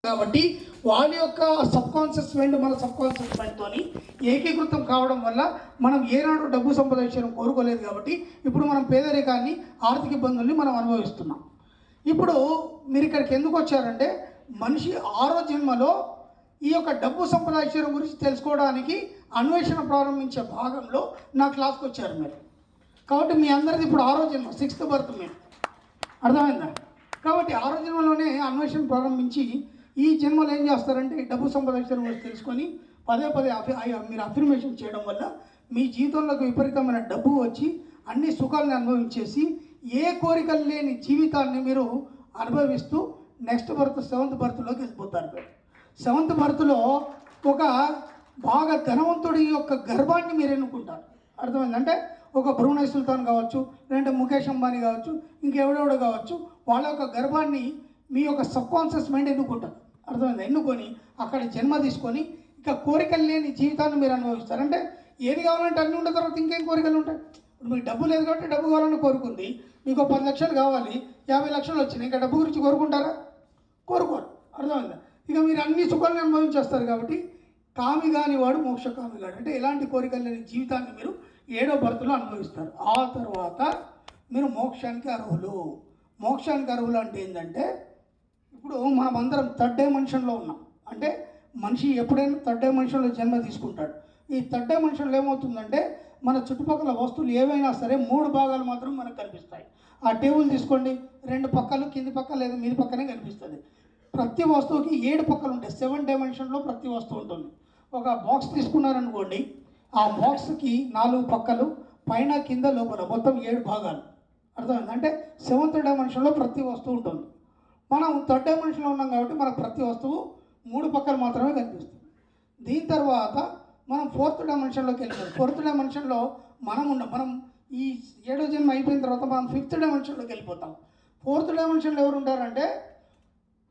కాబట్టి వాళ్ళ యొక్క సబ్కాన్షియస్ మైండ్ మన సబ్కాన్షియస్ మైండ్తో ఏకీకృతం కావడం వల్ల మనం ఏనాడు డబ్బు సంపాదించడం కోరుకోలేదు. కాబట్టి ఇప్పుడు మనం పేదరికాన్ని, ఆర్థిక ఇబ్బందుల్ని మనం అనుభవిస్తున్నాం. ఇప్పుడు మీరు ఇక్కడికి ఎందుకు వచ్చారంటే మనిషి ఆరో జన్మలో ఈ యొక్క డబ్బు సంపాదించడం గురించి తెలుసుకోవడానికి అన్వేషణ ప్రారంభించే భాగంలో నా క్లాస్కి వచ్చారు మీరు. కాబట్టి మీ అందరిది ఇప్పుడు ఆరో జన్మ, 6th బర్త్ మీరు, అర్థమైందా? కాబట్టి ఆరో జన్మలోనే అన్వేషణ ప్రారంభించి ఈ జన్మలో ఏం చేస్తారంటే డబ్బు సంపాదించడం గురించి తెలుసుకొని పదే పదే మీరు అఫర్మేషన్ చేయడం వల్ల మీ జీవితంలోకి విపరీతమైన డబ్బు వచ్చి అన్ని సుఖాలను అనుభవించేసి ఏ కోరికలు లేని జీవితాన్ని మీరు అనుభవిస్తూ నెక్స్ట్ బర్త్ 7th బర్త్లోకి వెళ్ళిపోతారు. 7th బర్త్లో ఒక బాగా ధనవంతుడి యొక్క గర్భాన్ని మీరు ఎన్నుకుంటారు. అర్థమైందంటే ఒక బ్రూనై సుల్తాన్ కావచ్చు, లేదంటే ముఖేష్ అంబానీ కావచ్చు, ఇంకెవడెవడో కావచ్చు, వాళ్ళ యొక్క గర్భాన్ని మీ యొక్క సబ్కాన్షియస్ మైండ్ ఎన్నుకుంటారు. అర్థమైంది? ఎన్నుకొని అక్కడ జన్మ తీసుకొని ఇక కోరికలు లేని జీవితాన్ని మీరు అనుభవిస్తారు. అంటే ఏది కావాలంటే అన్నీ ఉన్న తర్వాత ఇంకేం కోరికలు ఉంటాయి? ఇప్పుడు మీకు డబ్బు లేదు కాబట్టి డబ్బు కావాలని కోరుకుంది, మీకు 10 లక్షలు కావాలి, 50 లక్షలు వచ్చినాయి, ఇంకా డబ్బు గురించి కోరుకుంటారా? కోరుకోరు. అర్థమైందా? ఇక మీరు అన్ని సుఖాలను అనుభవించేస్తారు. కాబట్టి కామి కాని వాడు మోక్ష కామి కాడు, అంటే ఎలాంటి కోరికలు లేని జీవితాన్ని మీరు 7వ బర్త్లో అనుభవిస్తారు. ఆ తర్వాత మీరు మోక్షానికి అర్హులు. మోక్షానికి అర్హులు అంటే ఏంటంటే ఇప్పుడు మనం అందరం 3rd డైమెన్షన్లో ఉన్నాం. అంటే మనిషి ఎప్పుడైనా 3rd డైమెన్షన్లో జన్మ తీసుకుంటాడు. ఈ 3rd డైమెన్షన్లో ఏమవుతుందంటే మన చుట్టుపక్కల వస్తువులు ఏవైనా సరే 3 భాగాలు మాత్రం మనకు కనిపిస్తాయి. ఆ టేబుల్ తీసుకోండి, 2 పక్కలు కింది పక్క లేదా మీది పక్కనే కనిపిస్తుంది. ప్రతి వస్తువుకి 7 పక్కలు ఉంటాయి. 7 డైమెన్షన్లో ప్రతి వస్తువు ఉంటుంది. ఒక బాక్స్ తీసుకున్నారనుకోండి, ఆ బాక్స్కి 4 పక్కలు, పైన కింద లోపల మొత్తం 7 భాగాలు. అర్థమైంది? అంటే 7th డైమెన్షన్లో ప్రతి వస్తువు ఉంటుంది. మనం 3rd డైమెన్షన్లో ఉన్నాం కాబట్టి మనకు ప్రతి వస్తువు 3 పక్కలు మాత్రమే కనిపిస్తుంది. దీని తర్వాత మనం 4th డైమెన్షన్లోకి వెళ్ళిపోతాం. 4th డైమెన్షన్లో మనం ఈ 7వ జన్మ అయిపోయిన తర్వాత మనం 5th డైమెన్షన్లోకి వెళ్ళిపోతాం. 4th డైమెన్షన్లో ఎవరు ఉంటారంటే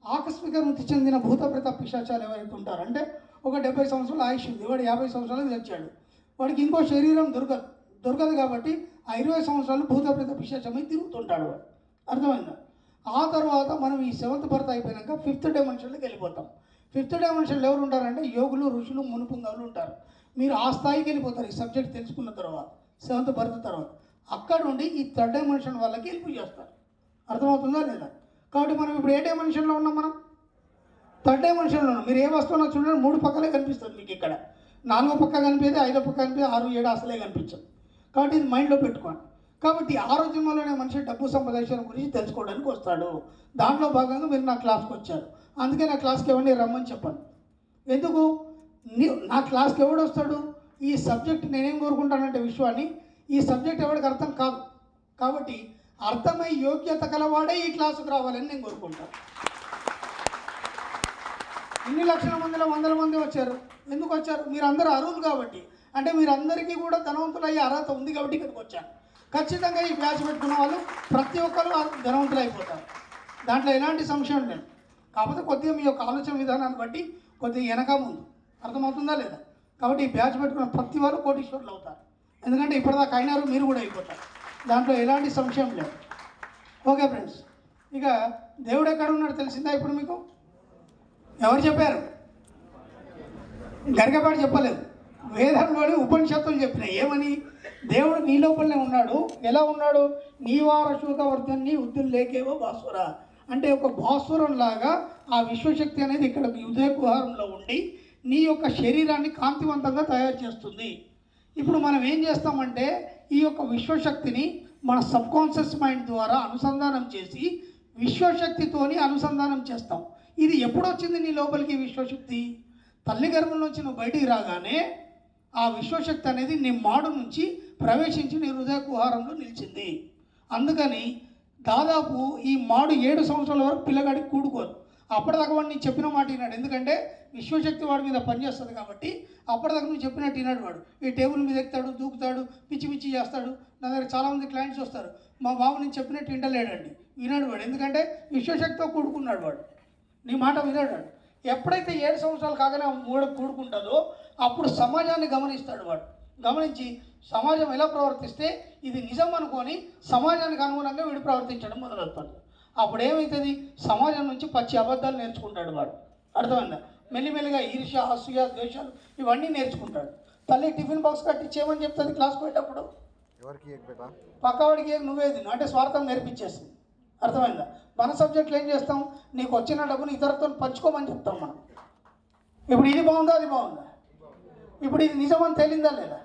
ఆకస్మిక మృతి చెందిన భూత ప్రేత పిశాచాలు ఎవరైతే ఉంటారో, అంటే ఒక 70 సంవత్సరాల ఆయుష్ ఉంది, వాడు 50 సంవత్సరాలకు తెచ్చాడు, వాడికి ఇంకో శరీరం దొరకదు కాబట్టి ఆ 20 సంవత్సరాలు భూత ప్రేత పిశాచమై తిరుగుతుంటాడు వాడు. అర్థమైందా? ఆ తర్వాత మనం ఈ 7th బర్త్ అయిపోయాక 5th డైమెన్షన్లోకి వెళ్ళిపోతాం. 5th డైమెన్షన్లో ఎవరు ఉంటారంటే యోగులు, ఋషులు, మునుపుంగవులు ఉంటారు. మీరు ఆ స్థాయికి వెళ్ళిపోతారు ఈ సబ్జెక్ట్ తెలుసుకున్న తర్వాత, 7th బర్త్ తర్వాత. అక్కడ నుండి ఈ 3rd డైమెన్షన్ వాళ్ళకి హెల్ప్ చేస్తారు. అర్థమవుతుందా లేదా? కాబట్టి మనం ఇప్పుడు ఏ డైమెన్షన్లో ఉన్నాం? మనం 3rd డైమెన్షన్లో ఉన్నాం. మీరు ఏ వస్తువులో చూడండి 3 పక్కలే కనిపిస్తుంది మీకు. ఇక్కడ 4వ పక్క కనిపించేది, 5వ పక్క కనిపించేది, 6, 7 అసలే కనిపించదు. కాబట్టి ఇది మైండ్లో పెట్టుకోండి. కాబట్టి ఆరో జన్మలోనే మనిషి డబ్బు సంపాదించడం గురించి తెలుసుకోవడానికి వస్తాడు. దాంట్లో భాగంగా మీరు నా క్లాస్కి వచ్చారు. అందుకే నా క్లాస్కి ఎవరిని రమ్మని చెప్పండి. ఎందుకు నా క్లాస్కి ఎవడు వస్తాడు? ఈ సబ్జెక్ట్ నేనేం కోరుకుంటానంటే విశ్వాన్ని, ఈ సబ్జెక్ట్ ఎవరికి అర్థం కాదు. కాబట్టి అర్థమై యోగ్యత కలవాడే ఈ క్లాసుకు రావాలని నేను కోరుకుంటాను. ఇన్ని లక్షల మందిలో 100 మంది వచ్చారు. ఎందుకు వచ్చారు? మీరందరూ అర్హులు కాబట్టి, అంటే మీరందరికీ కూడా ధనవంతులు అయ్యే అర్హత ఉంది కాబట్టి ఇక్కడికి వచ్చాను. ఖచ్చితంగా ఈ బ్యాచ్ పెట్టుకున్న వాళ్ళు ప్రతి ఒక్కరు ధనవంతులు అయిపోతారు. దాంట్లో ఎలాంటి సంశయం లేదు. కాకపోతే కొద్దిగా మీ యొక్క ఆలోచన విధానాన్ని బట్టి కొద్దిగా వెనక ముందు. అర్థమవుతుందా లేదా? కాబట్టి ఈ బ్యాచ్ పెట్టుకున్న ప్రతి వారు కోటీశ్వరులు అవుతారు. ఎందుకంటే ఇప్పటిదాకా అయినారు, మీరు కూడా అయిపోతారు. దాంట్లో ఎలాంటి సంశయం లేదు. ఓకే ఫ్రెండ్స్, ఇక దేవుడు ఎక్కడ ఉన్నాడు తెలిసిందా ఇప్పుడు మీకు? ఎవరు చెప్పారు? గరికపాటి చెప్పలేదు, వేదంలోని ఉపనిషత్తులు చెప్పినాయి. ఏమని? దేవుడు నీ లోపలనే ఉన్నాడు. ఎలా ఉన్నాడు? నీవార శూకవర్ధన్ని ఉద్దుల్లేకేవో భాస్వర, అంటే ఒక భాస్వరం లాగా ఆ విశ్వశక్తి అనేది ఇక్కడ ఉదయ కుహారంలో ఉండి నీ యొక్క శరీరాన్ని కాంతివంతంగా తయారు చేస్తుంది. ఇప్పుడు మనం ఏం చేస్తామంటే ఈ యొక్క విశ్వశక్తిని మన సబ్కాన్షియస్ మైండ్ ద్వారా అనుసంధానం చేసి విశ్వశక్తితోని అనుసంధానం చేస్తాం. ఇది ఎప్పుడు వచ్చింది నీ లోపలికి విశ్వశక్తి? తల్లి గర్భం నుంచి నువ్వు బయటికి రాగానే ఆ విశ్వశక్తి అనేది నీ మాడు నుంచి ప్రవేశించి నీ హృదయ కుహారంలో నిలిచింది. అందుకని దాదాపు ఈ మాడు 7 సంవత్సరాల వరకు పిల్లగాడికి కూడుకోదు. అప్పటిదాకా వాడు నేను చెప్పిన మాట విన్నాడు. ఎందుకంటే విశ్వశక్తి వాడి మీద పనిచేస్తుంది కాబట్టి అప్పటిదాకా నువ్వు చెప్పినట్టు విన్నాడు వాడు. ఈ టేబుల్ మీద ఎక్కుతాడు, దూకుతాడు, పిచ్చి పిచ్చి చేస్తాడు. నా దగ్గర చాలామంది క్లయింట్స్ వస్తారు, మా బాబు నేను చెప్పినట్టు వింటలేడండి. వినాడు వాడు, ఎందుకంటే విశ్వశక్తితో కూడుకున్నాడు వాడు. నీ మాట వినాడు వాడు. ఎప్పుడైతే 7 సంవత్సరాలు కాగానే మూడ కూడుకుంటుందో అప్పుడు సమాజాన్ని గమనిస్తాడు వాడు. గమనించి సమాజం ఎలా ప్రవర్తిస్తే ఇది నిజం అనుకొని సమాజానికి అనుగుణంగా వీడు ప్రవర్తించడం మొదలవుతాడు. అప్పుడు ఏమవుతుంది? సమాజం నుంచి పచ్చి అబద్ధాలు నేర్చుకుంటాడు వాడు. అర్థమైందా? మెల్లిమెల్లిగా ఈర్ష్య, అసూయ, ద్వేషాలు ఇవన్నీ నేర్చుకుంటాడు. తల్లి టిఫిన్ బాక్స్ కట్టించేయమని చెప్తుంది క్లాస్కి పోయేటప్పుడు, పక్కవాడికి నువ్వేది అంటే స్వార్థం నేర్పించేస్తుంది. అర్థమైందా? మన సబ్జెక్టులు ఏం చేస్తాం, నీకు వచ్చిన డబ్బుని ఇతరులతో పంచుకోమని చెప్తాం మనం. ఇప్పుడు ఇది బాగుందా, అది బాగుందా? ఇప్పుడు ఇది నిజమని తేలిందా లేదా,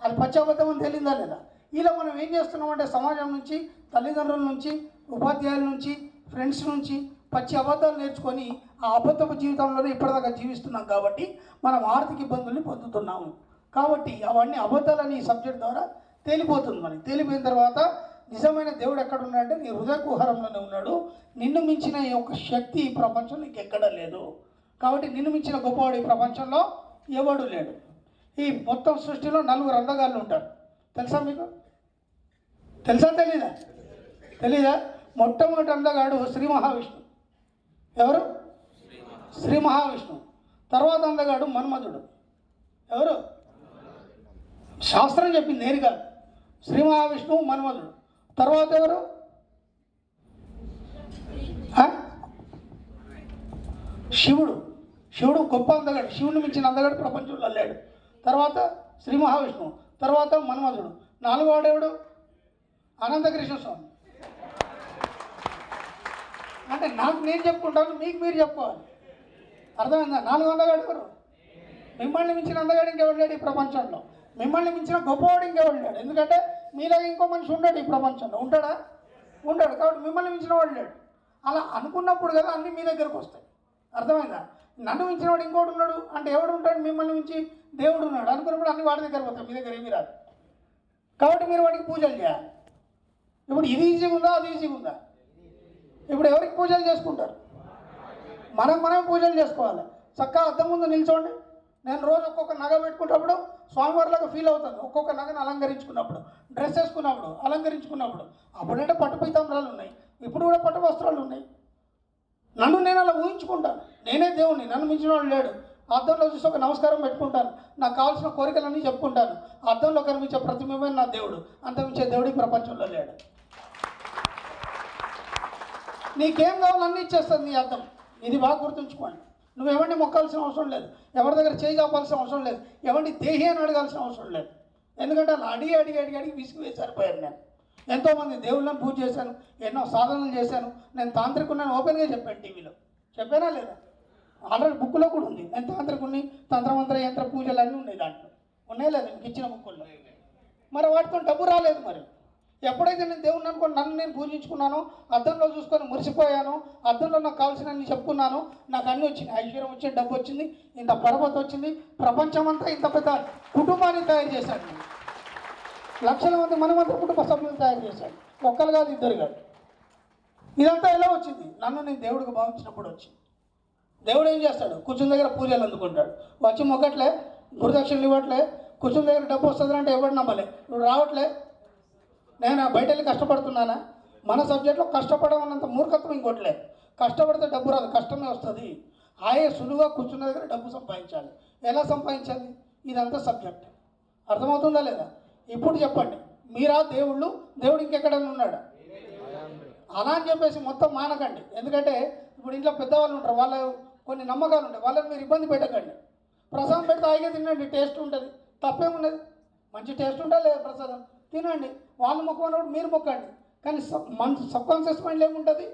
అది పశ్చాబద్ధం అని తేలిందా లేదా? ఇలా మనం ఏం చేస్తున్నామంటే సమాజం నుంచి, తల్లిదండ్రుల నుంచి, ఉపాధ్యాయుల నుంచి, ఫ్రెండ్స్ నుంచి పచ్చి అబద్ధాలు నేర్చుకొని ఆ అబద్ధపు జీవితంలోనే ఇప్పటిదాకా జీవిస్తున్నాం. కాబట్టి మనం ఆర్థిక ఇబ్బందుల్ని పొందుతున్నాము. కాబట్టి అవన్నీ అబద్ధాలని ఈ సబ్జెక్ట్ ద్వారా తేలిపోతుంది. మనకి తేలిపోయిన తర్వాత నిజమైన దేవుడు ఎక్కడ ఉన్నాడంటే నీ హృదయ కుహరంలోనే ఉన్నాడు. నిన్ను మించిన ఈ యొక్క శక్తి ఈ ప్రపంచంలో నీకెక్కడా లేదు. కాబట్టి నిన్ను మించిన గొప్పవాడు ఈ ప్రపంచంలో ఎవడు లేడు. ఈ మొత్తం సృష్టిలో 4 అందగాళ్ళు ఉంటారు. తెలుసా మీకు? తెలుసా తెలీదా? తెలీదా? మొట్టమొదటి అందగాడు శ్రీ మహావిష్ణువు. ఎవరు? శ్రీ మహావిష్ణువు. తర్వాత అందగాడు మన్మధుడు. ఎవరు? శాస్త్రం చెప్పింది, నేరు కాదు. శ్రీ మహావిష్ణువు, మన్మధుడు. తర్వాత ఎవరు? శివుడు. శివుడు గొప్ప అందగాడు. శివుని మించిన అందగాడు ప్రపంచంలో లేడు. తర్వాత శ్రీ మహావిష్ణువు, తర్వాత మన్మధుడు. 4వ వాడేవాడు అనంతకృష్ణ స్వామి. అంటే నాకు నేను చెప్పుకుంటాను, మీకు మీరు చెప్పుకోవాలి. అర్థమైందా? 4వ అందగాడు ఎవరు? మిమ్మల్ని మించిన అందగాడు ఇంకెవడు లేడు ఈ ప్రపంచంలో. మిమ్మల్ని మించిన గొప్పవాడు ఇంకెవడు లేడు. ఎందుకంటే మీలాగా ఇంకో మనిషి ఉండడు ఈ ప్రపంచంలో. ఉంటాడా? ఉంటాడు. కాబట్టి మిమ్మల్ని మించిన వాడు లేడు. అలా అనుకున్నప్పుడు కదా అన్నీ మీ దగ్గరకు వస్తాయి. అర్థమైందా? నన్ను మించిన వాడు ఇంకోటి ఉన్నాడు అంటే ఎవడు ఉంటాడు? మిమ్మల్ని మించి దేవుడు ఉన్నాడు అనుకున్నప్పుడు అన్ని వాడి దగ్గర పోతాయి, మీ దగ్గర ఏమీ రాదు. కాబట్టి మీరు వాడికి పూజలు చేయాలి. ఇప్పుడు ఇది ఈజీగా ఉందా, అది ఈజీగా ఉందా? ఇప్పుడు ఎవరికి పూజలు చేసుకుంటారు? మనమే పూజలు చేసుకోవాలి. చక్కగా అద్దం ముందు నిల్చోండి. నేను రోజు ఒక్కొక్క నగ పెట్టుకున్నప్పుడు స్వామివారిలాగా ఫీల్ అవుతాను. ఒక్కొక్క నగను అలంకరించుకున్నప్పుడు, డ్రెస్ వేసుకున్నప్పుడు, అలంకరించుకున్నప్పుడు. అప్పుడంటే పట్టు పీతాంబరాలు ఉన్నాయి, ఇప్పుడు కూడా పట్టు వస్త్రాలు ఉన్నాయి. నన్ను నేను అలా ఊహించుకుంటాను. నేనే దేవుణ్ణి, నన్ను మించిన వాడు లేడు. అద్దంలో చూసి ఒక నమస్కారం పెట్టుకుంటాను. నాకు కావాల్సిన కోరికలన్నీ చెప్పుకుంటాను. అద్దంలో కనిపించే ప్రతిబింబమే నా దేవుడు. అంతమించే దేవుడి ప్రపంచంలో లేడు. నీకేం కావాలన్నీ ఇచ్చేస్తుంది నీ అద్దం. ఇది బాగా గుర్తుంచుకోండి. నువ్వు ఎవరిని మొక్కాల్సిన అవసరం లేదు, ఎవరి దగ్గర చేయి చాపాల్సిన అవసరం లేదు, ఎవరిని దేహి అని అడగాల్సిన అవసరం లేదు. ఎందుకంటే అలా అడిగి విసిగి వేసి సరిపోయాను. నేను ఎంతోమంది దేవుళ్ళని పూజ చేశాను, ఎన్నో సాధనలు చేశాను. నేను తాంత్రికున్నాను, ఓపెన్గా చెప్పాను, టీవీలో చెప్పానా లేదా? ఆల్రెడీ బుక్లో కూడా ఉంది. నేను తాంత్రికుని, తంత్రమంత్ర యంత్ర పూజలు అన్నీ ఉన్నాయి దాంట్లో. ఉన్నాయా లేదా మీకు ఇచ్చిన బుక్కుల్లో? మరి వాటితో డబ్బు రాలేదు. మరి ఎప్పుడైతే నేను దేవుణ్ణి అనుకుని నన్ను నేను పూజించుకున్నానో, అద్దంలో చూసుకొని మురిసిపోయాను, అద్దంలో నాకు కావాల్సినన్ని చెప్పుకున్నాను, నాకు అన్నీ వచ్చినాయి. ఐశ్వర్యం వచ్చింది, డబ్బు వచ్చింది, ఇంత పరపతి వచ్చింది, ప్రపంచమంతా ఇంత పెద్ద కుటుంబాన్ని తయారు చేశాను. నేను లక్షల మంది మనమంతా కుటుంబ సభ్యులు తయారు చేశాను. ఒక్కరు కాదు, ఇద్దరు కాదు. ఇదంతా ఎలా వచ్చింది? నన్ను నేను దేవుడికి భావించినప్పుడు వచ్చింది. దేవుడు ఏం చేస్తాడు? కూర్చుని దగ్గర పూజలు అందుకుంటాడు. వచ్చి మొక్కట్లే, గురుదక్షిణలు ఇవ్వట్లే, కూర్చుని దగ్గర డబ్బు వస్తుంది అంటే ఎవరు నమ్మలే. ఇప్పుడు రావట్లే. నేను బయట వెళ్ళి కష్టపడుతున్నానా? మన సబ్జెక్ట్లో కష్టపడమన్నంత మూర్ఖత్వం ఇంకోట్లే. కష్టపడితే డబ్బు రాదు, కష్టమే వస్తుంది. సులువుగా కూర్చున్న దగ్గర డబ్బు సంపాదించాలి. ఎలా సంపాదించాలి? ఇదంతా సబ్జెక్ట్. అర్థమవుతుందా లేదా? ఇప్పుడు చెప్పండి, మీరా దేవుళ్ళు? దేవుడు ఇంకెక్కడైనా ఉన్నాడా? అలా అని చెప్పేసి మొత్తం మానకండి. ఎందుకంటే ఇప్పుడు ఇంట్లో పెద్దవాళ్ళు ఉంటారు, వాళ్ళ కొన్ని నమ్మకాలు ఉంటాయి, వాళ్ళని మీరు ఇబ్బంది పెట్టకండి. ప్రసాదం పెడితే హాయిగా తినండి, టేస్ట్ ఉంటుంది, తప్పేమున్నది. మంచి టేస్ట్ ఉండాలి లేదా ప్రసాదం, తినండి. వాళ్ళు మొక్కమన్నప్పుడు మీరు మొక్కండి. కానీ మన సబ్కాన్షియస్ మైండ్లో ఏముంటుంది?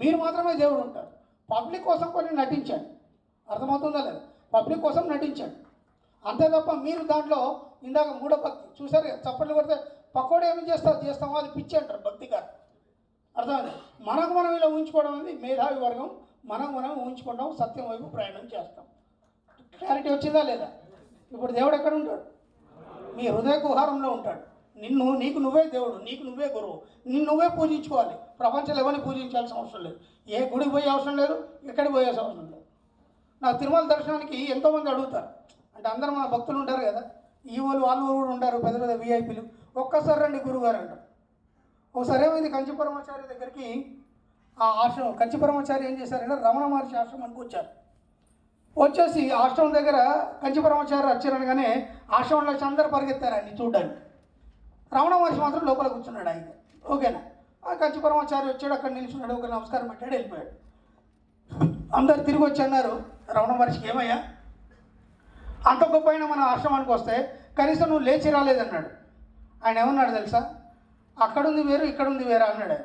మీరు మాత్రమే దేవుడు ఉంటారు. పబ్లిక్ కోసం కొన్ని నటించండి. అర్థమవుతుందా లేదా? పబ్లిక్ కోసం నటించండి అంతే తప్ప మీరు దాంట్లో ఇందాక మూఢభక్తి చూసారు కదా, చప్పట్లు కొడితే పక్కోడు ఏమి చేస్తామో అది పిచ్చి అంటారు, భక్తి కాదు. అర్థమైంది? మనకు మనం ఇలా ఊహించుకోవడం అనేది మేధావి వర్గం. మనం ఊహించుకుంటాం, సత్యం వైపు ప్రయాణం చేస్తాం. క్లారిటీ వచ్చిందా లేదా? ఇప్పుడు దేవుడు ఎక్కడ ఉంటాడు? మీ హృదయ కుహారంలో ఉంటాడు. నీకు నువ్వే దేవుడు, నీకు నువ్వే గురువు, నువ్వే పూజించుకోవాలి. ప్రపంచంలో ఎవరిని పూజించాల్సిన అవసరం లేదు, ఏ గుడికి పోయే అవసరం లేదు, ఎక్కడికి పోయే అవసరం లేదు. నా తిరుమల దర్శనానికి ఎంతోమంది అడుగుతారు. అంటే అందరూ మన భక్తులు ఉంటారు కదా, ఈ వాళ్ళు కూడా ఉంటారు, పెద్ద పెద్ద విఐపీలు. ఒక్కసారి రండి గురువుగారు అంటారు. ఒకసారి ఏమైంది, కంచిపరమాచార్య దగ్గరికి ఆ ఆశ్రమం, కంచిపరమాచార్య ఏం చేశారంటే రమణ మహర్షి ఆశ్రమానికి వచ్చారు. వచ్చేసి ఆశ్రమం దగ్గర కంచిపరమాచార్య వచ్చారనగానే ఆశ్రమంలో అందరూ పరిగెత్తారు ఆయన్ని చూడడానికి. రమణ మహర్షి మాత్రం లోపల కూర్చున్నాడు. ఆయన ఓకేనా, ఆ కంచిపరమాచార్య వచ్చాడు, అక్కడ నిల్చున్నాడు, ఒక నమస్కారం పెట్టాడు, వెళ్ళిపోయాడు. అందరు తిరిగి వచ్చి అన్నారు రమణ మహర్షికి, ఏమయ్యా అంత గొప్ప అయినా మన ఆశ్రమానికి వస్తే కనీసం నువ్వు లేచి రాలేదన్నాడు. ఆయన ఏమన్నాడు తెలుసా? అక్కడుంది వేరు ఇక్కడుంది వేరా అన్నాడు.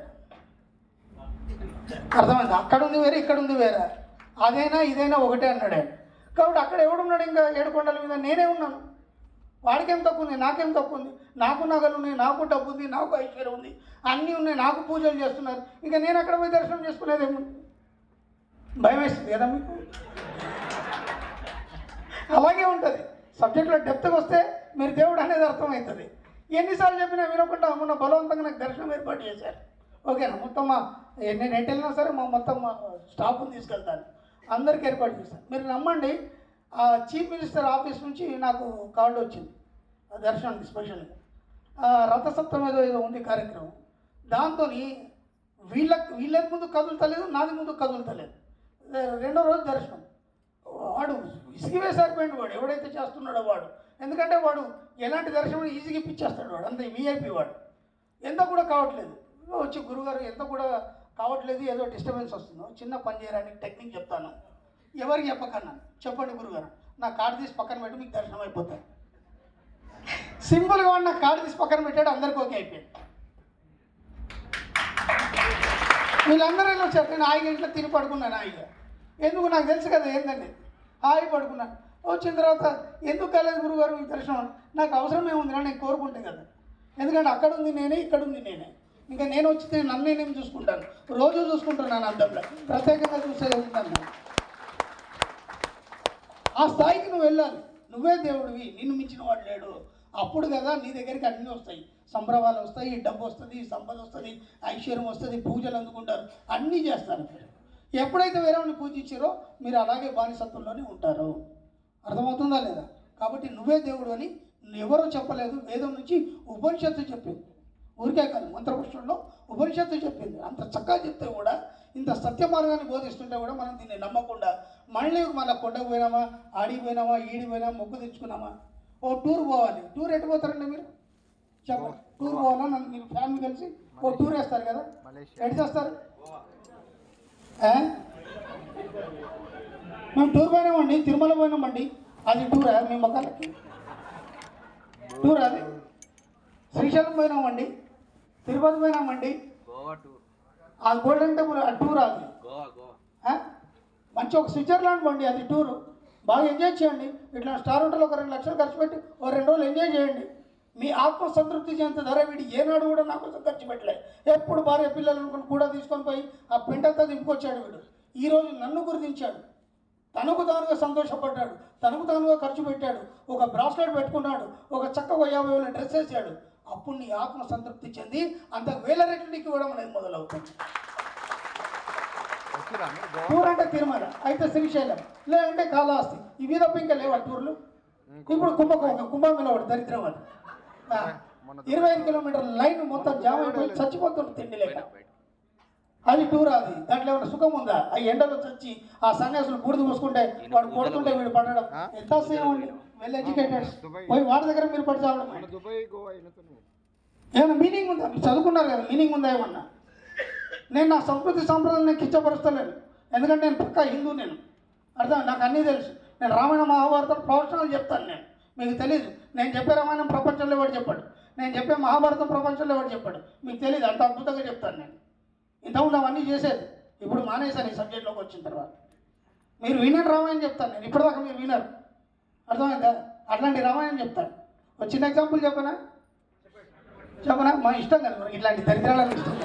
అర్థమైంది? అక్కడుంది వేరు ఇక్కడుంది వేరా, అదైనా ఇదైనా ఒకటే అన్నాడు ఆయన. కాబట్టి అక్కడ ఎవడున్నాడు? ఇంకా 7 కొండల మీద నేనే ఉన్నాను. వాడికేం తక్కువ ఉంది, నాకేం తక్కువ ఉంది? నాకు నగలు ఉన్నాయి, నాకు డబ్బు ఉంది, నాకు ఐశ్వర్యం ఉంది, అన్నీ ఉన్నాయి, నాకు పూజలు చేస్తున్నారు. ఇంకా నేను అక్కడ పోయి దర్శనం చేసుకునేదేముంది? భయం వేస్తుంది కదా మీకు? అలాగే ఉంటుంది. సబ్జెక్ట్లో డెప్త్కి వస్తే మీరు దేవుడు అనేది అర్థమవుతుంది. ఎన్నిసార్లు చెప్పినా వినకుండా మొన్న బలవంతంగా నాకు దర్శనం ఏర్పాటు చేశారు. ఓకేనా? మొత్తం నేను ఎటు వెళ్ళినా సరే మొత్తం స్టాఫ్ని తీసుకెళ్తాను, అందరికీ ఏర్పాటు చేస్తాను. మీరు నమ్మండి, చీఫ్ మినిస్టర్ ఆఫీస్ నుంచి నాకు కార్డు వచ్చింది దర్శనానికి స్పెషల్గా. రథసప్తమి ఏదో ఉంది కార్యక్రమం. దాంతో వీళ్ళకి ముందు కదులుతలేదు, నాది ముందు కదులుతలేదు. 2వ రోజు దర్శనం. వాడు ఇసిగి వేసారిపోయింది వాడు, ఎవడైతే చేస్తున్నాడో వాడు. ఎందుకంటే వాడు ఎలాంటి దర్శనం ఈజీగా ఇప్పించేస్తాడు వాడు, అంతే వీఐపీ వాడు. ఎంత కూడా కావట్లేదు. వచ్చి గురుగారు ఎంత కూడా కావట్లేదు, ఏదో డిస్టర్బెన్స్ వస్తుందో, చిన్న పని చేయడానికి టెక్నిక్ చెప్తాను, ఎవరికి చెప్పకన్నా చెప్పండి గురుగారు, నా కార్డు తీసి పక్కన పెట్టి మీకు దర్శనం అయిపోతాయి. సింపుల్గా వాడు నా కార్డు తీసి పక్కన పెట్టాడు, అందరికీ ఓకే అయిపోయింది. వీళ్ళందరూ వెళ్ళి వచ్చారు. నేను హాయిగా ఇంట్లో తిని పడుకున్నాను హాయిగా. ఎందుకు? నాకు తెలుసు కదా ఏంటండి. హాయి పడుకున్నాను. వచ్చిన తర్వాత ఎందుకు కాలేదు గురుగారు ఈ దర్శనం? నాకు అవసరం ఏముంది, నేను కోరుకుంటే కదా. ఎందుకంటే అక్కడ ఉంది నేనే, ఇక్కడ ఉంది నేనే. ఇంకా నేను వచ్చితే నన్ను నేనేం చూసుకుంటాను, రోజు చూసుకుంటున్నాను అద్దంలో, ప్రత్యేకంగా చూసేది ఉంటాను. ఆ స్థాయికి నువ్వు వెళ్ళాలి. నువ్వే దేవుడివి, నిన్ను మించిన వాడు లేడు. అప్పుడు కదా నీ దగ్గరికి అన్నీ వస్తాయి, సంభ్రమాలు వస్తాయి, డబ్బు వస్తుంది, సంపద వస్తుంది, ఐశ్వర్యం వస్తుంది, పూజలు అందుకుంటారు, అన్నీ చేస్తారు. ఎప్పుడైతే వేరేవాడిని పూజించారో మీరు అలాగే బానిసత్వంలోనే ఉంటారు. అర్థమవుతుందా లేదా? కాబట్టి నువ్వే దేవుడు అని ఎవరో చెప్పలేదు, వేదం నుంచి ఉపనిషత్తు చెప్పింది. ఊరికే కాదు, మంత్రపుష్పంలో ఉపనిషత్తు చెప్పింది. అంత చక్కగా చెప్తే కూడా, ఇంత సత్య మార్గాన్ని బోధిస్తుంటే కూడా మనం దీన్ని నమ్మకుండా మళ్ళీ కొండకు పోయినామా, ఆడికి పోయినామా, ఈడి పోయినామా, మొక్కు తెచ్చుకున్నామా. ఓ టూర్ పోవాలి. టూర్ ఎటు పోతారండి మీరు? చెప్పండి. టూర్ పోవాలా? నన్ను మీరు ఫ్యామిలీ కలిసి ఓ టూర్ వేస్తారు కదా, ఎటు చేస్తారు? మేము టూర్ పోయినామండి, తిరుమల పోయినామండి, అది టూరా? మీ మొక్కలకి టూర్ అది. శ్రీశైలం పోయినామండి, తిరుపతి పోయినామండి, ఆ గోల్డెన్ టెంపుల్ ఆ టూర్. అది మంచి ఒక స్విట్జర్లాండ్ పోండి, అది టూరు. బాగా ఎంజాయ్ చేయండి. ఇట్లా స్టార్ హోటల్ ఒక 2 లక్షలు ఖర్చు పెట్టి ఓ 2 రోజులు ఎంజాయ్ చేయండి. మీ ఆత్మ సంతృప్తి చెందిన ధర వీడి ఏనాడు కూడా నా కోసం ఖర్చు పెట్టలే. ఎప్పుడు భార్య పిల్లలను కూడా తీసుకొని పోయి ఆ పెంటంతా దింపుకొచ్చాడు వీడు. ఈరోజు నన్ను గుర్తించాడు, తనకు తానుగా సంతోషపడ్డాడు, తనకు తానుగా ఖర్చు పెట్టాడు, ఒక బ్రాస్లెట్ పెట్టుకున్నాడు, ఒక చక్కగా 50,000 డ్రెస్ వేసాడు. అప్పుడు నీ ఆత్మ సంతృప్తి చెంది అంత 1000 రెట్లు నీకు ఇవ్వడం అనేది మొదలవుతుంది. టూర్ అంటే తిరుమల, అయితే శ్రీశైలం, లేదంటే కాళహస్తి, ఇవి తప్ప ఇంకా లేవా టూర్లు? ఇప్పుడు కుంభమేళ ఒకటి దరిద్రం. అది 25 కిలోమీటర్ల లైన్ మొత్తం జామ్ అయిపోయి చచ్చిపోతుంది తిండి లేక. అది టూర్. అది దాంట్లో ఏమైనా సుఖం ఉందా? ఆ ఎండలో చచ్చి ఆ సన్యాసులు బూడిద పోసుకుంటే వాడు కొడుతుంటే వీడు పడడం ఎంత అసహ్యం అండి. వెల్ ఎడ్యుకేటెడ్స్ పోయి వాడి దగ్గర మీరు పడి చావడం ఏమైనా మీనింగ్ ఉందా? మీరు చదువుకున్నారు కదా, మీనింగ్ ఉందా ఏమన్నా? నేను నా సంస్కృతి సాంప్రదాయాన్ని నేను కిచ్చపరుస్తలేను, ఎందుకంటే నేను పక్కా హిందూ. నేను అర్థం, నాకు అన్నీ తెలుసు. నేను రామాయణ మహాభారతం ప్రొఫెషనల్ చెప్తాను. నేను మీకు తెలియదు. నేను చెప్పే రామాయణం ప్రపంచంలో ఎవరు చెప్పాడు, నేను చెప్పే మహాభారతం ప్రపంచంలో ఎవరు చెప్పాడు, మీకు తెలియదు. అంత అద్భుతంగా చెప్తాను నేను. ఇంతకుముందు అవన్నీ చేసేది, ఇప్పుడు మానేశాను ఈ సబ్జెక్ట్లోకి వచ్చిన తర్వాత. మీరు వినండి రామాయణం చెప్తాను నేను, ఇప్పటిదాకా మీరు వినరు. అర్థమైందా? అట్లాంటి రామాయణం చెప్తాను. ఒక చిన్న ఎగ్జాంపుల్ చెప్పనా? మా ఇష్టం కదా ఇట్లాంటి దరిద్రాలను ఇష్టం.